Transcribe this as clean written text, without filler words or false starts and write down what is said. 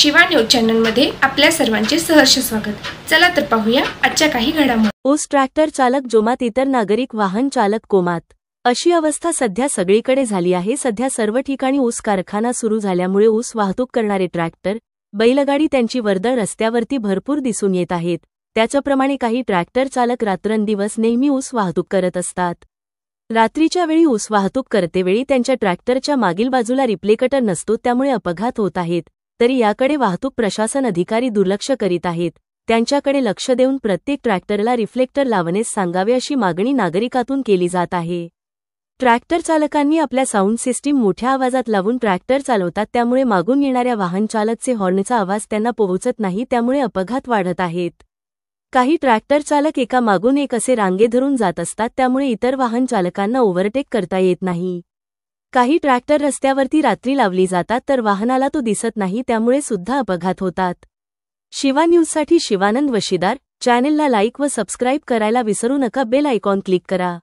Shiva news चॅनलमध्ये आपल्या सर्वांचे सहर्ष स्वागत। चला तर पाहूया आजच्या काही घडामोडी। ऊस ट्रॅक्टर चालक जोमात, इतर नागरिक वाहन चालक कोमात, अशी अवस्था सध्या सगळीकडे झाली आहे। सध्या सर्व ठिकाणी ऊस कारखाना सुरू झाल्यामुळे ऊस वाहतूक करणारे ट्रॅक्टर, बैलगाडी त्यांची वर्दळ रस्त्यावरती भरपूर दिसून येत आहेत। त्याचप्रमाणे काही ट्रॅक्टर चालक रात्रंदिवस नेहमी ऊस वाहतूक करत असतात। रात्रीच्या वेळी ऊस वाहतूक करतेवेळी त्यांच्या ट्रॅक्टरच्या मागील बाजूला रिफ्लेक्टर नसतो, त्यामुळे अपघात होत आहेत। तरी याकडे वाहतूक प्रशासन अधिकारी दुर्लक्ष करीत आहेत। त्यांच्याकडे लक्ष देऊन प्रत्येक ट्रॅक्टरला रिफ्लेक्टर लावण्यास सांगावे, अशी मागणी नागरिकातून केली जात आहे। ट्रॅक्टर चालकांनी आपल्या साऊंड सिस्टीम मोठ्या आवाजात लावून ट्रॅक्टर चालवतात, त्यामुळे मागून येणाऱ्या वाहन चालकचे हॉर्नचा आवाज त्यांना पोहोचत नाही, त्यामुळे अपघात वाढत आहेत। काही ट्रॅक्टर चालक एका मागून एक असे रांगे धरून जात असतात, त्यामुळे इतर वाहन चालकांना ओव्हरटेक करता येत नाही। काही ट्रॅक्टर रस्त्यावरती रात्री लावली जातात, तर वाहनाला तो दिसत नाही, त्यामुळे सुद्धा अपघात होतात। शिवा न्यूजसाठी शिवानंद वशीदार। चॅनेलला लाईक व सबस्क्राईब करायला विसरू नका। बेल आयकॉन क्लिक करा।